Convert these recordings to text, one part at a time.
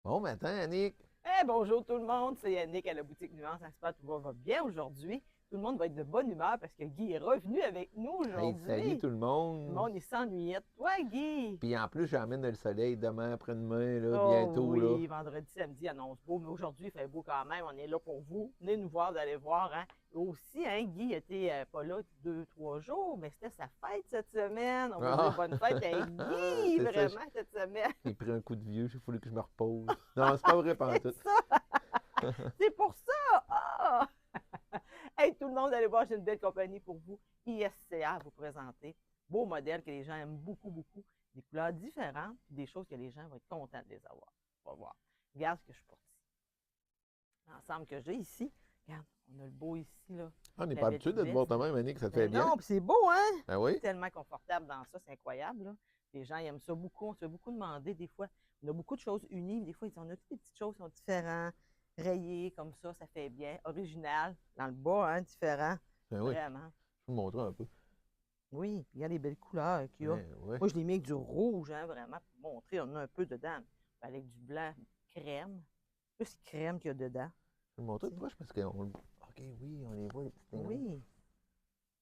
Bon matin, Annick. Hey, bonjour tout le monde, c'est Yannick à la boutique Nuance. J'espère que tout va bien aujourd'hui. Tout le monde va être de bonne humeur parce que Guy est revenu avec nous Hey, salut aujourd'hui. tout le Tout le monde. monde, il s'ennuyait de toi, Guy. Puis en plus, j'emmène le soleil demain, après-demain, là, Oh bientôt, là. oui, vendredi, samedi, annonce beau, mais aujourd'hui, il fait beau quand même. On est là pour vous. Venez nous voir, vous allez voir. Hein. Aussi, hein, Guy était pas là 2, 3 jours, mais c'était sa fête cette semaine. On va dire Ah! bonne fête à Guy, C'est ça, vraiment, cette semaine. j'ai pris un coup de vieux, il fallu que je me repose. Non, c'est pas vrai, C'est pantoute. ça, c'est pour ça. Ah! Hey, tout le monde, allez voir, j'ai une belle compagnie pour vous. ISCA à vous présenter. Beau modèle que les gens aiment beaucoup, beaucoup. Des couleurs différentes, des choses que les gens vont être contents de les avoir. On va voir. Regarde ce que je porte ici. L'ensemble que j'ai ici. Regarde, on a le beau ici, là. Ah, on n'est La pas belle habitué petite de te voir veste. de même, Annick, ça te fait Ben bien. non, puis c'est beau, hein? Ah oui? Tellement confortable dans ça, c'est incroyable, là. Les gens ils aiment ça beaucoup. On se fait beaucoup demander, des fois. On a beaucoup de choses unies, mais des fois, ils disent, on a toutes des petites choses qui sont différentes, rayées comme ça fait bien. Original, dans le bas, hein, différent. Ben oui, Vraiment. je vais vous montrer un peu. Oui, regarde les belles couleurs qu'il y a. Ben oui. Moi, je l'ai mis avec du rouge, hein, vraiment, pour montrer. On a un peu dedans. Avec du blanc crème. Plus crème qu'il y a dedans. Je vais vous montrer de Tu sais. proche parce que OK, oui, on les voit, les petits Oui. ténons.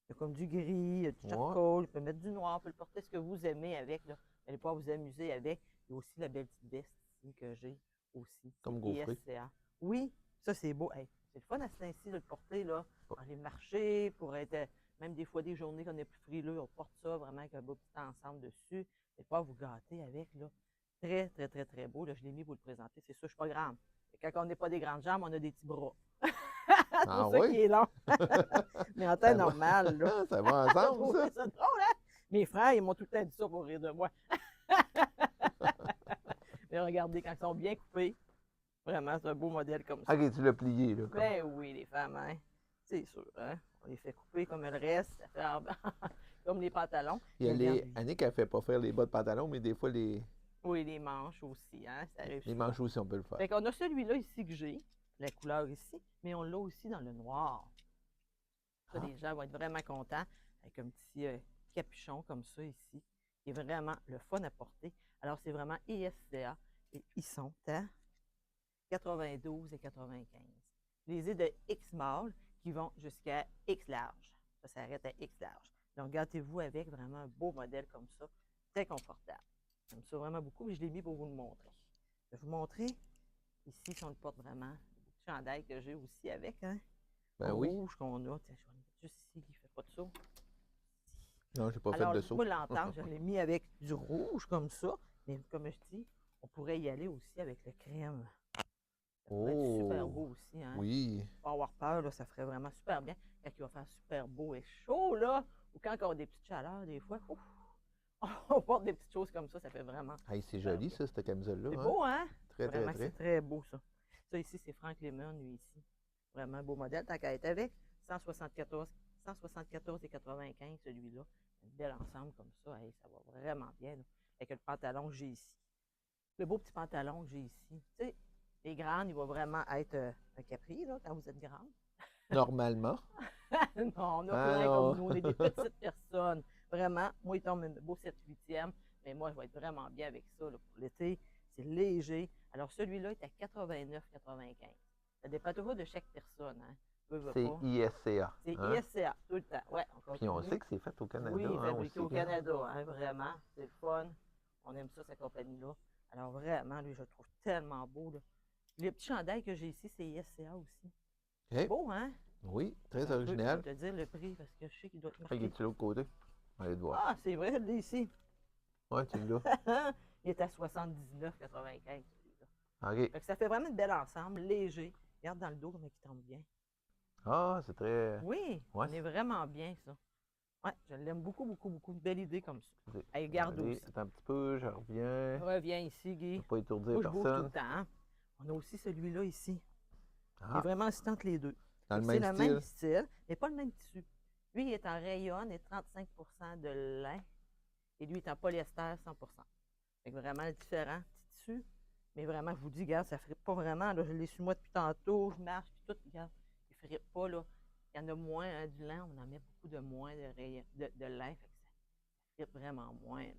Il y a comme du gris, il y a du Ouais, charcoal, il peut mettre du noir, il peut le porter ce que vous aimez avec. Là. Vous allez pouvoir vous amuser avec. Il y a aussi la belle petite veste ici que j'ai aussi. comme C'est gaufré. ISCA. Oui, ça c'est beau. Hey, c'est le fun à ce temps-ci de le porter là, Oh, dans les marchés, pour être même des fois des journées qu'on est plus frileux, on porte ça vraiment avec un beau petit ensemble dessus. Et pas vous gâter avec là. Très, très, très, très beau. Là, je l'ai mis pour le présenter. C'est sûr, je ne suis pas grande. Et quand on n'est pas des grandes jambes, on a des petits bras. C'est ah pour ça oui? qu'il est long. Mais en temps Ça va, normal, là. ça va Vous ensemble, trouvez ça? ça drôle, hein? Mes frères, ils m'ont tout le temps dit ça pour rire de moi. Mais regardez, quand ils sont bien coupés, vraiment, c'est un beau modèle comme ça. OK, tu l'as plié, là. Comme. Ben oui, les femmes, hein? C'est sûr, hein? On les fait couper comme le reste, ça fait comme les pantalons. Il y a Mais regarde, les. Annick, elle fait pas faire les bas de pantalon, mais des fois, oui, les manches aussi, hein? Ça arrive les souvent. manches aussi, on peut le faire. Fait qu'on a celui-là ici que j'ai, la couleur ici, mais on l'a aussi dans le noir. Ça, Ah, les gens vont être vraiment contents avec un petit capuchon comme ça ici, qui est vraiment le fun à porter. Alors, c'est vraiment ISCA et ils sont à 92 et 95. Les de X small qui vont jusqu'à X large. Ça s'arrête à X large. Donc, gâtez-vous avec vraiment un beau modèle comme ça, très confortable. J'aime ça vraiment beaucoup, mais je l'ai mis pour vous le montrer. Je vais vous montrer ici si on le porte vraiment. Le petit chandail que j'ai aussi avec, hein, ben en oui. rouge qu'on a. Tiens, je vais le mettre juste ici, il ne fait pas de saut. Non, j'ai pas fait Alors, de saut. moi, l'entente, je l'ai mis avec du rouge comme ça. Mais comme je dis, on pourrait y aller aussi avec le crème. Ça pourrait être super Oh, beau aussi. Hein? oui. Pas avoir peur, là, ça ferait vraiment super bien. Quand il va faire super beau et chaud, là, ou quand on a des petites chaleurs, des fois, ouf, on porte des petites choses comme ça fait vraiment Hey, c'est super joli, bien. ça, cette camisole-là, C'est hein? beau, hein? Très, très, Vraiment, très. c'est très beau, ça. Ça, ici, c'est Frank Lemon, lui, ici. Vraiment un beau modèle. Tant qu'à être avec, 174, 174 et 95, celui-là. Un bel ensemble comme ça. Hey, ça va vraiment bien, là, avec le pantalon que j'ai ici. Le beau petit pantalon que j'ai ici. Tu sais, les grandes, il va vraiment être un capri, là, quand vous êtes grande. Normalement. Non, on a Ah plein comme non. nous. On est des petites personnes. Vraiment, moi, il tombe un beau 7/8e, mais moi, je vais être vraiment bien avec ça là, pour l'été. C'est léger. Alors, celui-là est à 89,95. Ça dépend toujours de chaque personne. Hein. Veux C'est pas. ISCA. C'est Hein? ISCA, tout le temps. Ouais, on Puis on continue. sait que c'est fait au Canada, Oui, hein, fabriqué aussi. au Hein? Canada, hein, vraiment. C'est le fun. On aime ça, cette compagnie-là. Alors, vraiment, lui, je le trouve tellement beau. Là. Le petit chandail que j'ai ici, c'est ISCA aussi. OK. Beau, hein? Oui, très Un peu. Je original. vais te dire le prix parce que je sais qu'il doit être Ah, il marqué. est de l'autre côté? Allez te voir. Ah, c'est vrai, je l'ai ici. Ouais, tu l'as. Il est à 79,95 celui-là. OK. Fait que ça fait vraiment une belle ensemble, léger. Regarde dans le dos comment il tombe bien. Ah, c'est très. Oui, Ouais, on est vraiment bien, ça. Ouais, je l'aime beaucoup, beaucoup, beaucoup. Une belle idée comme ça. c'est. Hey, garde Allez, aussi. attends un petit peu, je reviens. Reviens ici, Je Guy. ne pas étourdir Moi, je bouge tout le personne. temps. Hein. On a aussi celui-là ici. Il est Ah, vraiment assistant entre les deux. dans le C'est même le même style. style, mais pas le même tissu. Lui, il est en rayon et 35 de lin. Et lui, il est en polyester 100. Fait que vraiment différent, petit tissu. Mais vraiment, je vous dis, regarde, ça ne frippe pas vraiment. Là, je l'ai sur moi depuis tantôt, je marche, puis tout, regarde, il ne frippe pas. Là. Il y en a moins hein, du lin, on en met beaucoup de moins de lin. Fait que ça frippe vraiment moins. Là.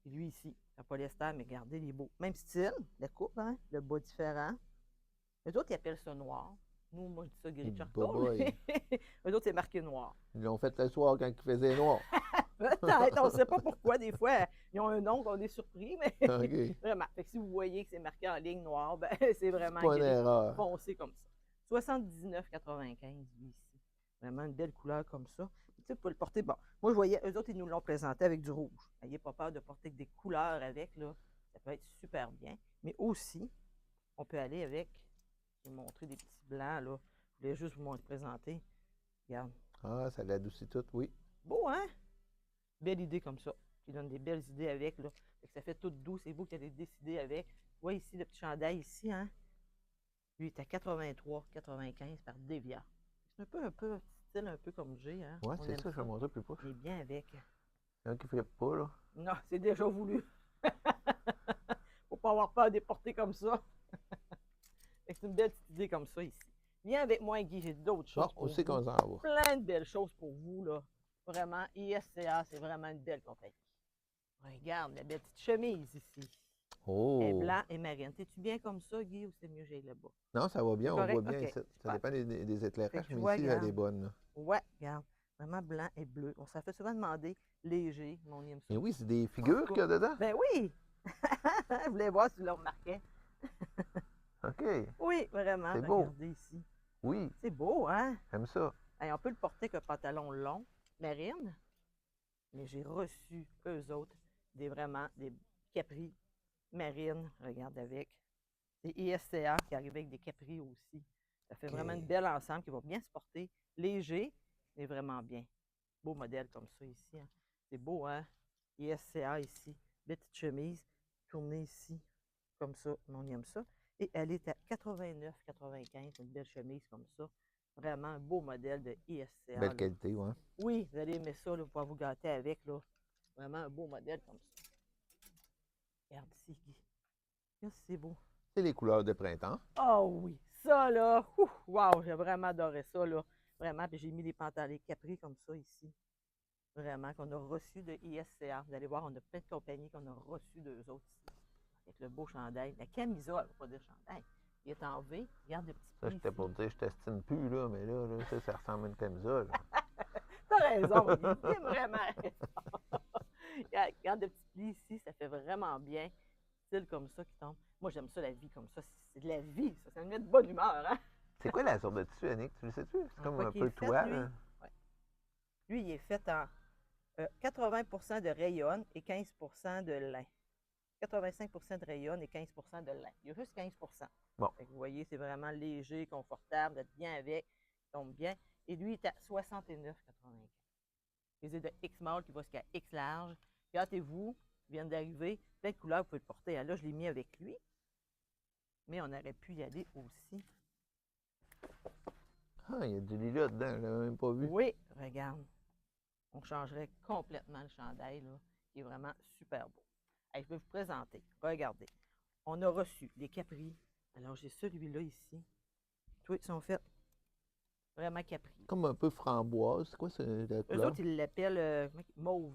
Puis lui ici, En polyester, mais regardez les beaux. Même style, la coupe, hein? Le bas différent. Eux autres, ils appellent ça noir. Nous, moi, je dis ça gris charcoal. Boboy. Eux autres, c'est marqué noir. Ils l'ont fait le soir quand il faisait noir. Peut-être, on ne sait pas pourquoi. Des fois, ils ont un nom qu'on est surpris, mais OK. vraiment. Fait que si vous voyez que c'est marqué en ligne noire, ben, c'est vraiment Pas une gris erreur. foncé comme ça. 79,95, lui, ici. Vraiment une belle couleur comme ça. Tu sais, pour le porter, bon, moi, je voyais, eux autres, ils nous l'ont présenté avec du rouge. N'ayez pas peur de porter des couleurs avec, là. Ça peut être super bien. Mais aussi, on peut aller avec, je vais vous montrer des petits blancs, là. Je voulais juste vous présenter. Regarde. Ah, ça l'adoucit tout, oui. Beau, hein? Belle idée comme ça. Qui donne des belles idées avec, là. Fait que ça fait tout doux. C'est vous qui allez décider avec. Vous voyez ici, le petit chandail ici, hein? Lui, il est à 83,95 par Devia. C'est un peu style un peu comme j'ai, hein? Ouais, On c'est aime ça, je vais montrer plus proche. On est bien avec. Il y en a qui ne flippent pas, là. Non, c'est déjà voulu. Faut pas avoir peur de les porter comme ça. Fait que c'est une belle petite idée comme ça ici. Viens avec moi, Guy, j'ai d'autres choses Bon, pour on sait vous. qu'on s'en va. Plein de belles choses pour vous, là. Vraiment, ISCA, c'est vraiment une belle compagnie. Regarde la belle petite chemise ici. Elle est Oh! blanc et marine. T'es-tu bien comme ça, Guy, ou c'est mieux que j'aille là-bas? Non, ça va bien, on Correct? voit bien OK. ici. Ça Super. dépend des Fait éclairages, que tu mais vois, ici, elle est regarde. bonne, là. Ouais, regarde. Vraiment blanc et bleu. On s'en fait souvent demander léger, mais on aime ça. Mais oui, c'est des figures qu'il y a dedans. Ben oui! Je voulais voir si tu le remarquais. OK. Oui, vraiment. C'est beau. Regardez ici. Oui, C'est beau, hein? j'aime ça. Hey, on peut le porter avec un pantalon long, marine, mais j'ai reçu, eux autres, vraiment des capris marines. Regarde avec. C'est ISCA qui arrive avec des capris aussi. Ça fait vraiment une belle ensemble qui va bien se porter. Léger, mais vraiment bien. Beau modèle comme ça ici. Hein. C'est beau, hein? ISCA ici. Petite chemise tournée ici, comme ça. On aime ça. Et elle est à 89,95. Une belle chemise comme ça. Vraiment un beau modèle de ISCA. Belle Là. qualité, ouais. Oui, vous allez aimer ça, là, pour vous gâter avec. Là. Vraiment un beau modèle comme ça. Regarde ici, Guy. Regarde si c'est beau. C'est les couleurs de printemps. Oh oui, ça là, wow, j'ai vraiment adoré ça là. Vraiment, puis j'ai mis les pantalons Capri comme ça ici. Vraiment, qu'on a reçu de ISCA. Vous allez voir, on a plein de compagnies qu'on a reçues d'eux autres ici. Avec le beau chandail. La camisole, on va pas dire chandail. Il est en V. Regarde le petit Ça, pli j'étais ici. pour dire, je t'estime plus, là, mais là, ça ressemble à une camisole. T'as raison, il est vraiment raison. Regarde le petit pli ici, ça fait vraiment bien. Style comme ça qui tombe. Moi, j'aime ça, la vie comme ça. C'est de la vie, ça. Ça me met de bonne humeur, hein? C'est quoi la sorte de tissu, Annick? Tu le sais-tu? C'est comme Quoi un qu'il est peu fait, toile. lui? Hein? Ouais. Lui, il est fait en 80 de rayon et 15 de lin. 85 de rayon et 15 de lin. Il y a juste 15 Bon. Fait que vous voyez, c'est vraiment léger, confortable, vous êtes bien avec, il tombe bien. Et lui, il est à 69,95. Les de X small qui va jusqu'à X large. Gâtez-vous, ils viennent d'arriver. Plein de couleurs, vous pouvez le porter. Là, je l'ai mis avec lui. Mais on aurait pu y aller aussi. Ah, il y a du lilas dedans, je l'avais même pas vu. Oui, regarde. On changerait complètement le chandail, là, qui est vraiment super beau. Allez, je vais vous présenter. Regardez. On a reçu les capris. Alors, j'ai celui-là ici. Tous ils sont faits vraiment capris. Comme un peu framboise. C'est quoi la Eux couleur? autres, ils l'appellent mauve.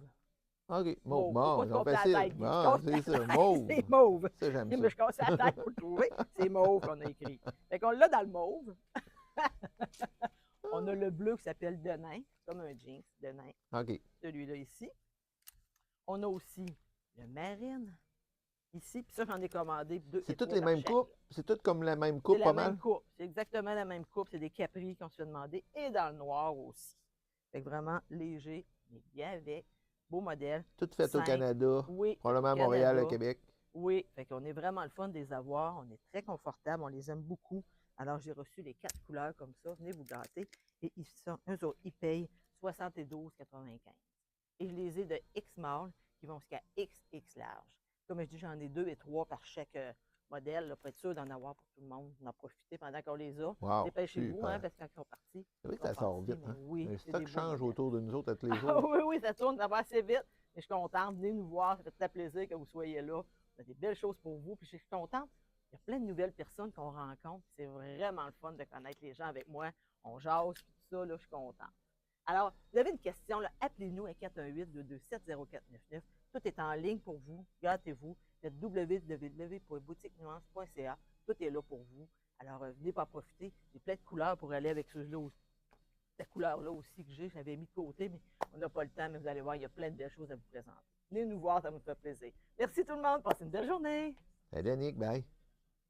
OK, Mauve. mauve. Faut Bon, pas te ils ont casser la facile. tête, Guy. Bon, Tu te c'est ça, casses la mauve. tête, c'est mauve. Ça, j'aime Mais ça. je casse la tête pour le trouver. C'est mauve qu'on a écrit. Fait qu'on l'a dans le mauve. On a le bleu qui s'appelle Denain, comme un jeans, Denain. OK. Celui-là ici. On a aussi le marine, ici. Puis ça, j'en ai commandé deux. C'est et toutes trois les par mêmes chaque, coupes? là. C'est toutes comme la même coupe, C'est pas la mal? même coupe. C'est exactement la même coupe. C'est des capris qu'on se fait demander. Et dans le noir aussi. Fait que vraiment léger, mais bien avec. Beau modèle. Toutes faites au Simple. Canada. Oui. Probablement à Canada. Montréal, à Québec. Oui. Fait qu'on est vraiment le fun de les avoir. On est très confortable. On les aime beaucoup. Alors, j'ai reçu les 4 couleurs comme ça. Venez vous gâter. Et ils sont, eux autres, ils payent 72,95. Et je les ai de X small qui vont jusqu'à XX large. Comme je dis, j'en ai 2 et 3 par chaque modèle, là, pour être sûr d'en avoir pour tout le monde, d'en profiter pendant qu'on les a. Wow, Dépêchez-vous, super. hein, parce que quand ils sont partis, C'est vrai ils que ça sont sort partis, vite, mais hein? oui, Le c'est stock des beaux change modèles. autour de nous autres tous les Ah jours. oui, oui, ça tourne, ça va assez vite. Mais je suis contente, venez nous voir, ça fait très plaisir que vous soyez là. On a des belles choses pour vous, puis je suis contente. Il y a plein de nouvelles personnes qu'on rencontre. C'est vraiment le fun de connaître les gens avec moi. On jase, puis tout ça, là, je suis contente. Alors, vous avez une question, là, appelez-nous à 418-227-0499. Tout est en ligne pour vous. Gâtez-vous. Faites www.boutiquenuance.ca. Tout est là pour vous. Alors, venez pas profiter. J'ai plein de couleurs pour aller avec ceux-là aussi. Cette couleur-là aussi que j'ai, j'avais mis de côté, mais on n'a pas le temps. Mais vous allez voir, il y a plein de belles choses à vous présenter. Venez nous voir, ça me fait plaisir. Merci tout le monde. Passez une belle journée. Salut, Annick. Bye.